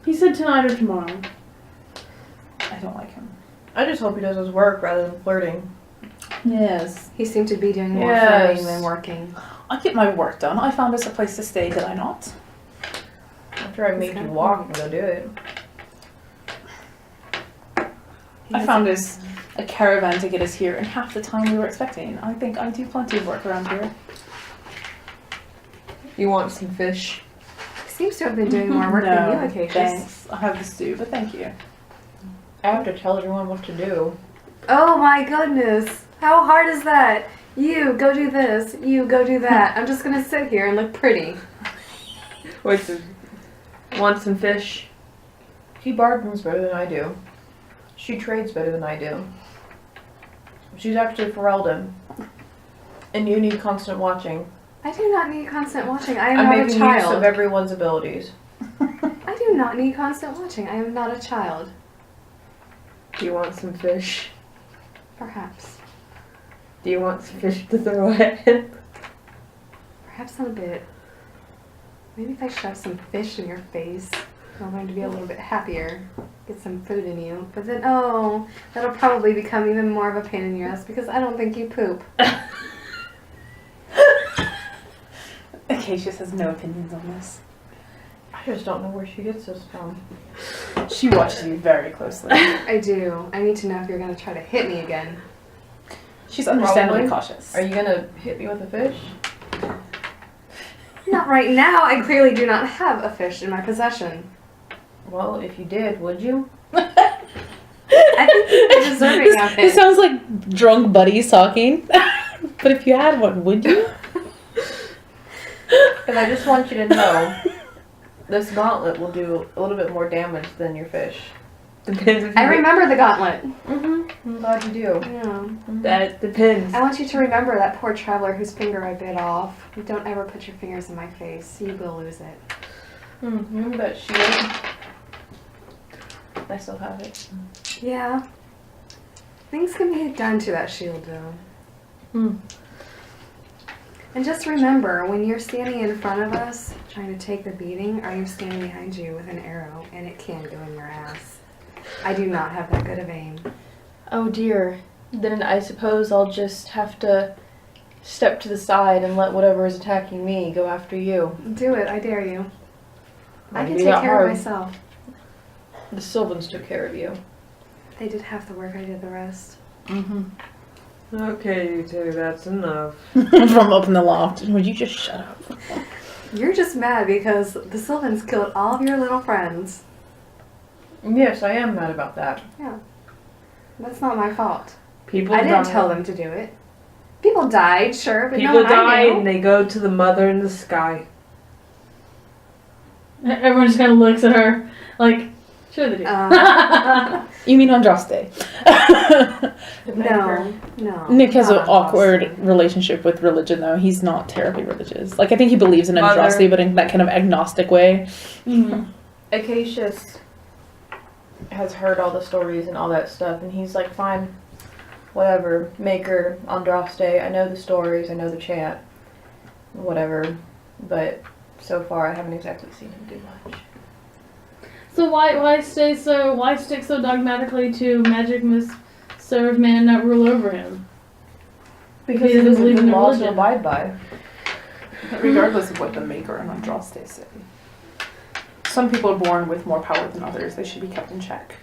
He said tonight or tomorrow. I don't like him. I just hope he does his work rather than flirting. Yes. He seemed to be doing more flirting than working. I get my work done. I found us a place to stay, did I not? After I made you walk and go do it. I found us a caravan to get us here in half the time we were expecting. I think I do plenty of work around here. You want some fish? He seems to have been doing more work than you, Acacius. Thanks. I have the stew, but thank you. I have to tell everyone what to do. Oh my goodness. How hard is that? You go do this. You go do that. I'm just going to sit here and look pretty. Want some fish? He bargains better than I do. She trades better than I do. She's actually Ferelden. And you need constant watching. I do not need constant watching. I am I'm not a making use of child. everyone's abilities. I do not need constant watching. I am not a child. Do you want some fish? Perhaps. Do you want some fish to throw at him? Perhaps not a bit. Maybe if I shove some fish in your face, I'm going to be a little bit happier. Get some food in you. But then, oh, that'll probably become even more of a pain in your ass because I don't think you poop. Acacius has no opinions on this. I just don't know where she gets this from. She watches you very closely. I do. I need to know if you're going to try to hit me again. She's understandably Probably. cautious. Are you gonna hit me with a fish? Not right now. I clearly do not have a fish in my possession. Well, if you did, would you? I think you're deserving of It it. sounds like drunk buddies talking. But if you had one, would you? Because I just want you to know, this gauntlet will do a little bit more damage than your fish. Depends if you I remember the gauntlet. Mm-hmm. I'm glad you do. Yeah. That depends. I want you to remember that poor traveler whose finger I bit off. Don't ever put your fingers in my face. You will lose it. Remember that shield? I still have it. Yeah. Things can be done to that shield, though. And just remember, when you're standing in front of us, trying to take the beating, I am standing behind you with an arrow, and it can go in your ass. I do not have that good of aim. Oh dear. Then I suppose I'll just have to step to the side and let whatever is attacking me go after you. Do it, I dare you. I can Maybe take that care hard. of myself. The Sylvans took care of you. They did half the work, I did the rest. Okay, you two, that's enough. From up in the loft. Would you just shut up? You're just mad because the Sylvans killed all of your little friends. Yes, I am mad about that. Yeah. That's not my fault. People I didn't die. tell them to do it. People died, sure, but People no one I die knew. and they go to the mother in the sky. Everyone just kind of looks at her like, sure they do. You mean Andraste? No. Nick has an not awkward Andraste. relationship with religion, though. He's not terribly religious. Like, I think he believes in Mother. Andraste, but in that kind of agnostic way. Acacius has heard all the stories and all that stuff, and he's like, fine, whatever, Maker, Andraste, I know the stories, I know the chant, whatever, but so far I haven't exactly seen him do much. So why stick so dogmatically to magic must serve man, not rule over him? Because He he doesn't doesn't believe in believe laws to religion. abide by. Regardless of what the Maker and Andraste say. Some people are born with more power than others. They should be kept in check.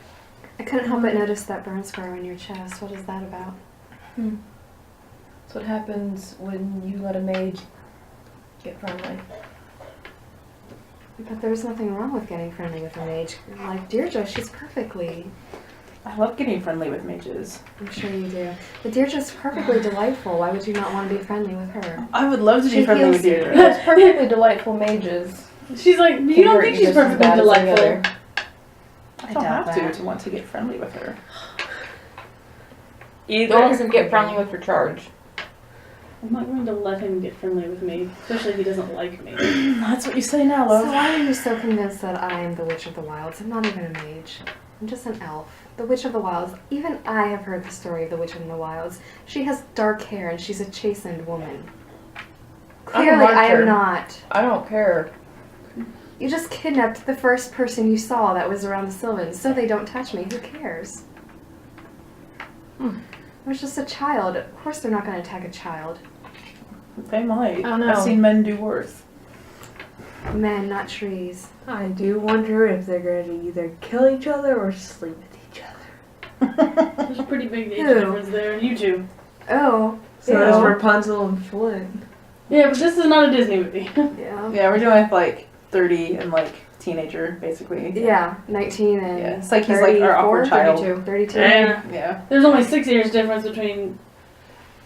I couldn't help but notice that burn scar on your chest. What is that about? That's what happens when you let a mage get friendly. But there's nothing wrong with getting friendly with a mage. Like Deirdre, she's perfectly... I love getting friendly with mages. I'm sure you do. But Deirdre's perfectly delightful. Why would you not want to be friendly with her? I would love to She be friendly feels- with Deirdre. Those perfectly delightful mages. She's like, you don't think she's just as perfectly bad as any delightful. other. I don't doubt have that. to want to get friendly with her. Don't get friendly with your charge. I'm not going to let him get friendly with me, especially if he doesn't like me. That's what you say now, So love. why are you so convinced that I am the Witch of the Wilds? I'm not even a mage. I'm just an elf. The Witch of the Wilds. Even I have heard the story of the Witch in the Wilds. She has dark hair and she's a chastened woman. I'm a Clearly, I martyr. am not. I don't care. You just kidnapped the first person you saw that was around the Sylvans, so they don't touch me. Who cares? I was just a child. Of course they're not going to attack a child. They might. I don't know. I've seen men do worse. Men, not trees. I do wonder if they're going to either kill each other or sleep with each other. There's a pretty big age Ew. difference there. You two. Oh. So ew. is Rapunzel and Flynn. Yeah, but this is not a Disney movie. Yeah. Yeah, we're doing with like 30 and like teenager, basically. Yeah, 19 and Yeah, it's like he's like our awkward 34, child. 32. 32. Yeah. Yeah. There's only 6 years difference between.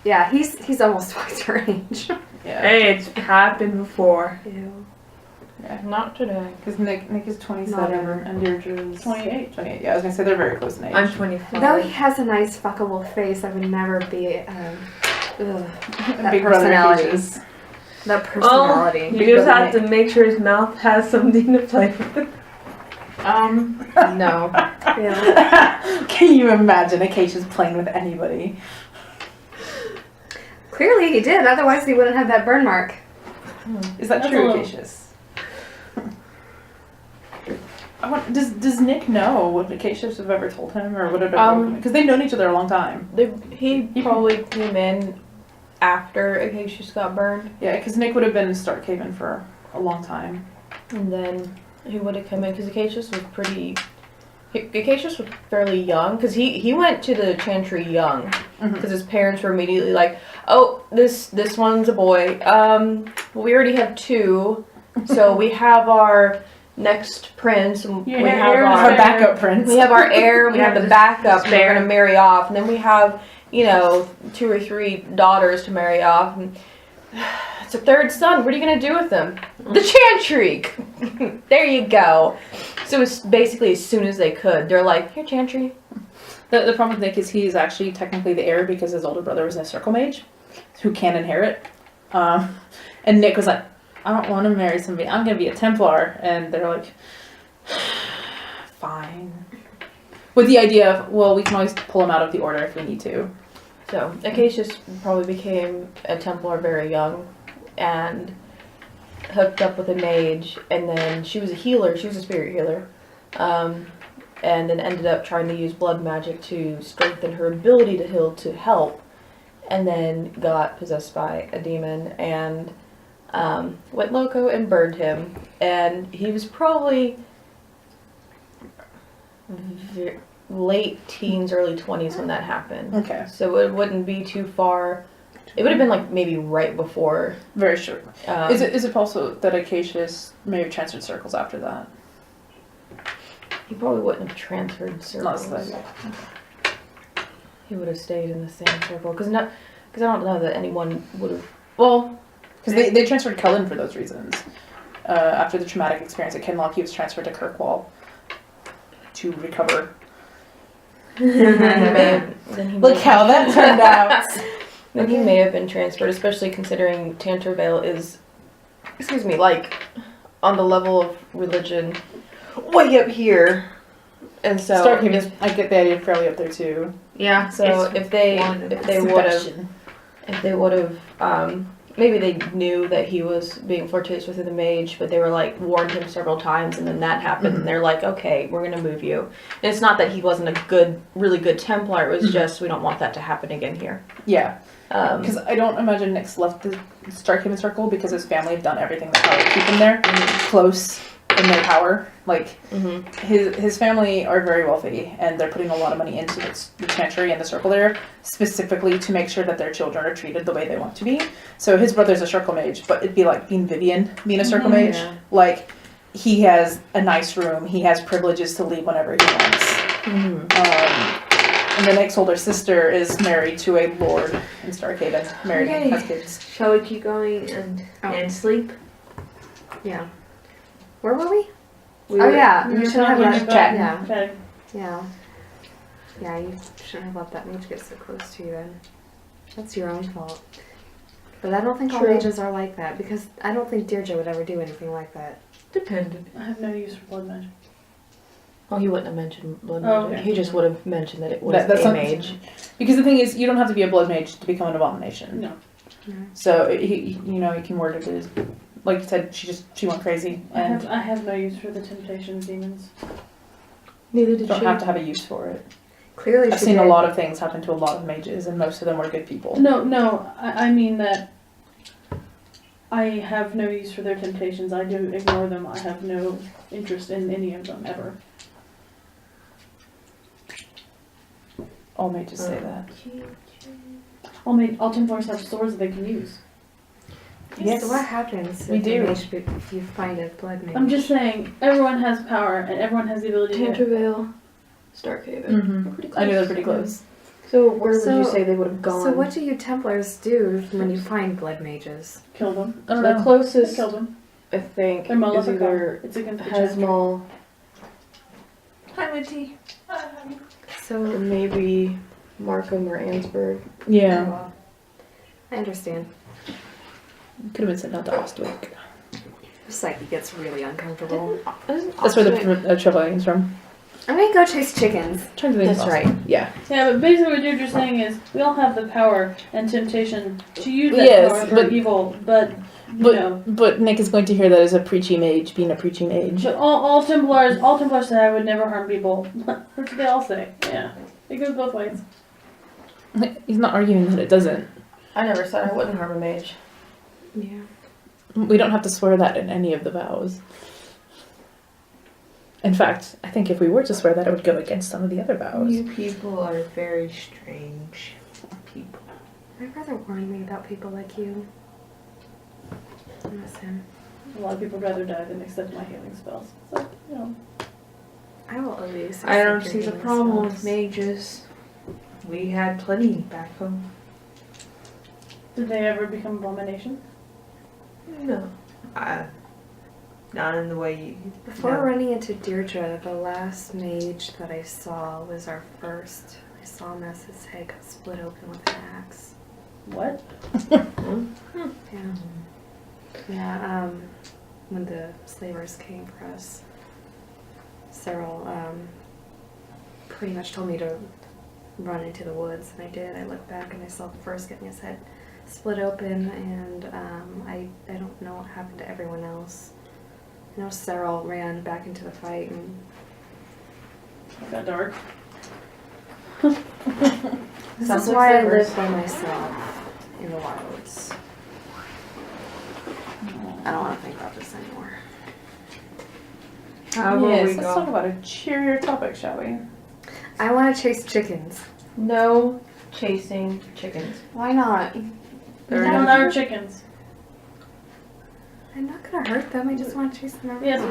Yeah, he's almost twice her age. Yeah. Hey, it's happened before. Ew. Not today. Because Nick is 27 Not ever. and Deirdre is 28. 28. Yeah, I was gonna say they're very close in age. I'm 25. Though he has a nice fuckable face, I would never be that Big brother personality. Acacius. That personality. You just have to make sure his mouth has something to play with. No. Yeah. Can you imagine Acacius playing with anybody? Clearly he did, otherwise he wouldn't have that burn mark. Is that That's true, a little- Acacius? Does Nick know what Acacius have ever told him, or what it? Because they've known each other a long time. He probably came in after Acacius got burned, Yeah, because Nick would have been in Starkhaven for a long time. and then he would have come in because Acacius was Acacius was fairly young because he went to the Chantry young because his parents were immediately like, oh, this one's a boy. Well, we already have 2, so we have our next prince, and Yeah, we have heir is Our our backup prince. we have our heir, we Yeah, have the the backup, and we're spare. gonna marry off, and then we have 2 or 3 daughters to marry off. And it's a 3rd son. What are you gonna do with them? The Chantry. There you go. So it's basically as soon as they could, they're like, here, Chantry. The problem with Nick is he's actually technically the heir because his older brother was a circle mage who can inherit. And Nick was like, I don't want to marry somebody. I'm going to be a Templar. And they're like, fine. With the idea of, well, we can always pull him out of the order if we need to. So Acacius probably became a Templar very young, and hooked up with a mage, and then she was a healer. She was a spirit healer. And then ended up trying to use blood magic to strengthen her ability to heal to help, and then got possessed by a demon and went loco and burned him. And he was probably late teens, early 20s when that happened. Okay. So it wouldn't be too far. It would have been like maybe right before. Very short. Um, Is it also that Acacius may have transferred circles after that? He probably wouldn't have transferred circles. Not so. He would have stayed in the same circle. Because I don't know that anyone would have. Well, Because they transferred Cullen for those reasons. After the traumatic experience at Kinloch, he was transferred to Kirkwall to recover. then he Look may- how that turned out. Then he may have been transferred, especially considering Tantervale is, like on the level of religion way up here. And so Starkhaven, I get the idea, fairly up there too. yeah, so if they would have maybe they knew that he was being flirtatious with the mage, but they were like warned him several times, and then that happened, and they're like, okay, we're gonna move you. And it's not that he wasn't a really good Templar, it was just we don't want that to happen again here. Yeah. Because I don't imagine Nick's left the Starkhaven circle because his family have done everything they power to keep him there, close in their power. Like, his family are very wealthy, and they're putting a lot of money into the Chantry and the circle there, specifically to make sure that their children are treated the way they want to be. So his brother's a circle mage, but it'd be like being Vivian being a circle mage. Yeah. Like, he has a nice room, he has privileges to leave whenever he wants. And then Nick's older sister is married to a lord in Starkhaven, married and has kids. Shall we keep going and sleep? Yeah. Where were we? We Oh were- yeah, We you were should have talking let about- yeah, Okay. yeah, yeah. You shouldn't have let that mage get so close to you. Then that's your own fault. But I don't think all True. mages are like that because I don't think Deirdre would ever do anything like that. Dependent. I have no use for blood magic. Oh, he wouldn't have mentioned blood Oh, magic. okay. He just would have mentioned that it was That's a not- mage. Because the thing is, you don't have to be a blood mage to become an abomination. No. So he can word it like you said, she went crazy and I have no use for the temptation demons. Neither did don't she. have to have a use for it. Clearly, I've she seen did. a lot of things happen to a lot of mages, and most of them were good people. No, I mean that I have no use for their temptations. I do ignore them. I have no interest in any of them, ever. All mages say that. All Templars have swords that they can use. Yes. So what happens We do. if you find a blood mage? I'm just saying, everyone has power, and everyone has the ability to... Tanterville, Starkhaven. Mm-hmm. We're pretty I knew close. they're pretty close. So where would So- you say they would have gone? So what do you Templars do when you find blood mages? Kill them. I don't The know. closest, Kill them. I think, They're is Maleficon. either It's against the chest. Hesmal Hi, Minty. or So maybe Markham or Ansburg. Yeah. I understand. Could have been sent out to Ostwick. Psyche gets really uncomfortable. That's where the Trevelyan's from. I'm gonna go chase chickens. I'm trying to think. That's of right. Ostwick. Yeah. Yeah, but basically what Deirdre's saying is, we all have the power and temptation to use that Yes, power for but- evil, but, you But know... but Nick is going to hear that as a preachy mage, being a preachy mage. But all Templars say I would never harm people. That's what they all say. Yeah. It goes both ways. He's not arguing that it doesn't. I never said I wouldn't harm a mage. Yeah. We don't have to swear that in any of the vows. In fact, I think if we were to swear that, it would go against some of the other vows. You people are very strange people. My brother warned me about people like you. I miss him. A lot of people would rather die than accept my healing spells. So, you know. I will always. I don't accept see your the healing problem with spells. mages. We had plenty back home. Did they ever become abomination? No. Not in the way you. Before No. running into Deirdre, the last mage that I saw was our first. I saw him as his head got split open with an axe. What? Yeah. Yeah, when the slavers came for us, Cyril, pretty much told me to run into the woods, and I did. I looked back and I saw the first getting his head split open, and I don't know what happened to everyone else. I know Cyril ran back into the fight, and It got dark. this Sounds is like why I slavers. live by myself in the wilds. I don't want to think about this anymore. How will yes, we let's go? talk about a cheerier topic, shall we? I want to chase chickens. No chasing chickens. Why not? They're not our chickens. I'm not gonna hurt them. I just want to chase them around. Yes,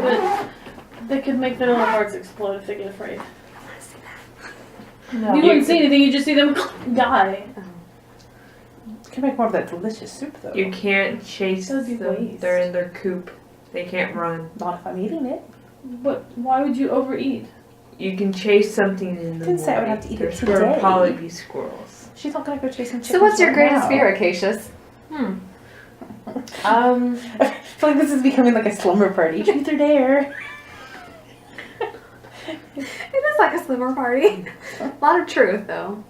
but they could make their little hearts explode if they get afraid. No. You wouldn't see anything, you just see them die. Can make more of that delicious soup, though. You can't chase That'd be them. waste. They're in their coop. They can't run. Not if I'm eating it. But why would you overeat? You can chase something in the Didn't say I would morning. have to eat it There's today. gonna probably be squirrels. She's not gonna go chasing chickens. So what's your right greatest now. fear, Acacius? I feel like this is becoming like a slumber party. Truth or dare? It is like a slimmer party. A lot of truth, though.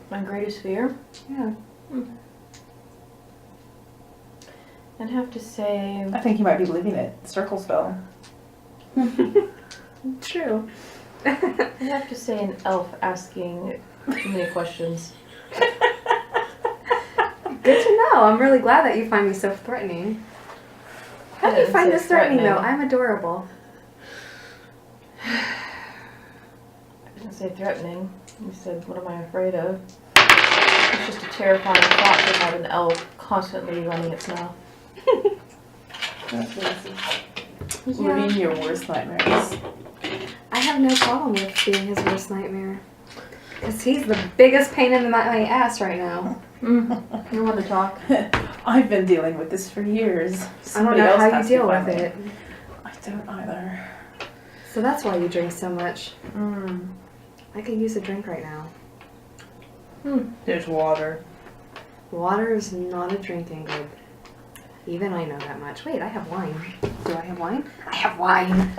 My greatest fear? Yeah. I'd have to say I think you might be living it. The circle spell. True. I'd have to say an elf asking too many questions. Good to know. I'm really glad that you find me so threatening. How do you didn't find say this threatening, though? threatening. I'm adorable. I didn't say threatening. You said, what am I afraid of? It's just a terrifying thought to have an elf constantly running its mouth. That's racist. Living your worst nightmares. I have no problem with being his worst nightmare. Because he's the biggest pain in my ass right now. You want to talk? I've been dealing with this for years. I don't Somebody know else how you has to deal with finally. it. I don't either. So that's why you drink so much. Mm. I could use a drink right now. There's water. Water is not a drinking good. Even I know that much. Wait, I have wine. Do I have wine? I have wine.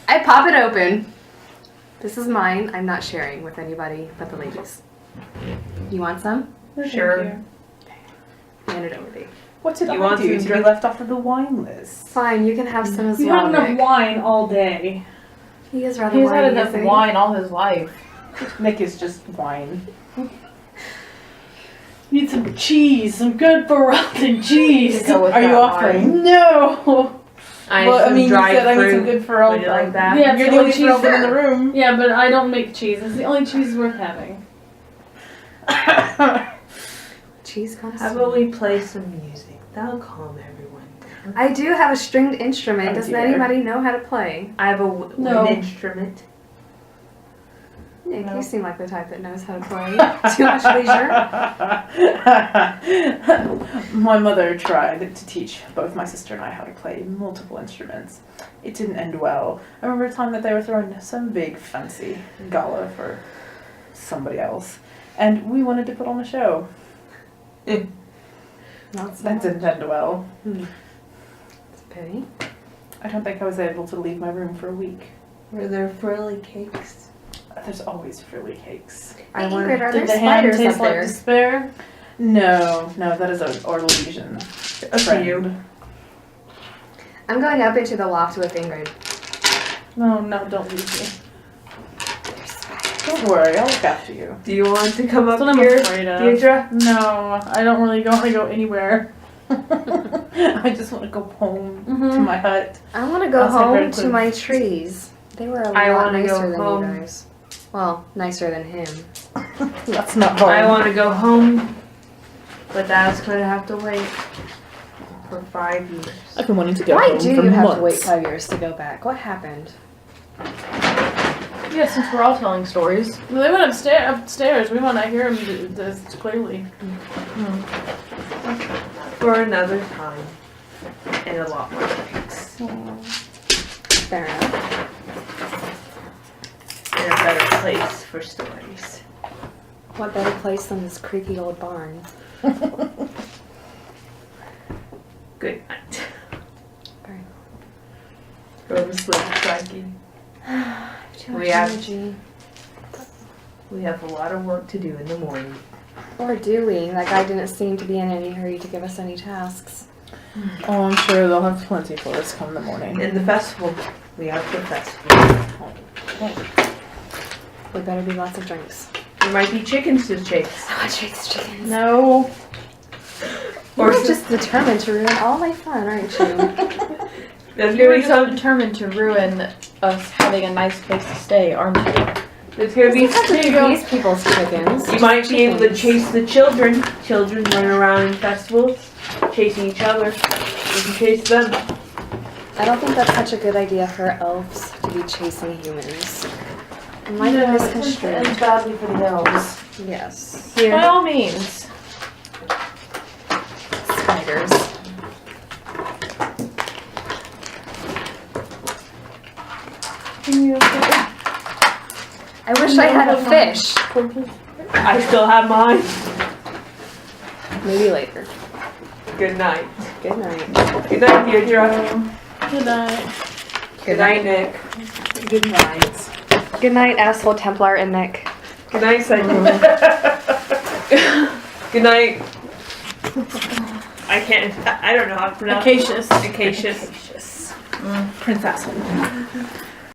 I pop it open. This is mine. I'm not sharing with anybody but the ladies. You want some? No, thank Sure. you. Hand it over to you. What did You I want do some to be left off of the wine list? Fine, you can have some as You well, had enough Nick. wine all day. He is rather He's had whiny, enough isn't he? wine all his life. Nick is just wine. Need some cheese, some good Veralton cheese. Go with Are you that offering? wine. No. Well, I mean, you said I need some good for all. Would you like that? Yeah, You're it's the only cheese. Ferelden in the room. Yeah, but I don't make cheese. It's the only cheese worth having. Cheese How connoisseur. about we play some music? That'll calm everyone down. I do have a stringed instrument. Oh, Doesn't dear. anybody know how to play? I have a No. wind instrument. Nick, No. you seem like the type that knows how to play. Too much leisure. My mother tried to teach both my sister and I how to play multiple instruments. It didn't end well. I remember a time that they were throwing some big fancy gala for somebody else, and we wanted to put on a show. Not so That much. didn't end well. It's a pity. I don't think I was able to leave my room for a week. Were there frilly cakes? There's always frilly cakes. I Did wonder, are there the ham spiders taste up like there? despair? No, that is an Orlesian friend. I'm going up into the loft with Ingrid. No, don't leave me. Don't worry, I'll look after you. Do you want to come That's up what I'm here, afraid of. Deirdre? No, I don't really want to go anywhere. I just want to go home to Mm-hmm. my hut. I want to go Outside home Red to Cliff. my trees. They were a I lot wanna go nicer than home. you guys. Well, nicer than him. That's not home. I want to go home, but that's going to have to wait for 5 years. I've been wanting to go Why home do for you have months. to wait 5 years to go back? What happened? Yeah, since we're all telling stories. Well, they went upstairs. We want to hear them this clearly. For another time. And a lot more drinks. Fair enough. In a better place for stories. What better place than this creaky old barn? Good night. Very Go to sleep, Psyche. Too We much have- energy. We have a lot of work to do in the morning. Or do we? That guy didn't seem to be in any hurry to give us any tasks. Oh, I'm sure they'll have plenty for us come the morning. In the festival, we have the festival. There better be lots of drinks. There might be chickens to chase. I want to chase chickens. No. Or You're just determined to ruin all my fun, aren't you? there's You're gonna be so some. determined to ruin us having a nice place to stay, aren't you? There's gonna be. These people's chickens. You might be able to Chickens. chase the children. Children run around in festivals, chasing each other. You can chase them. I don't think that's such a good idea for elves to be chasing humans. It might be misconstrued. badly for the elves. Yes. By all means. Spiders. I wish I had a fish. I still have mine. Maybe later. Good night. Good night. Good night, Deirdre. Good night. Good night, Nick. Good night. Good night, asshole Templar and Nick. Good night, Psyche. Good night. I can't. I don't know how to pronounce Acacious. Acacious. Princess.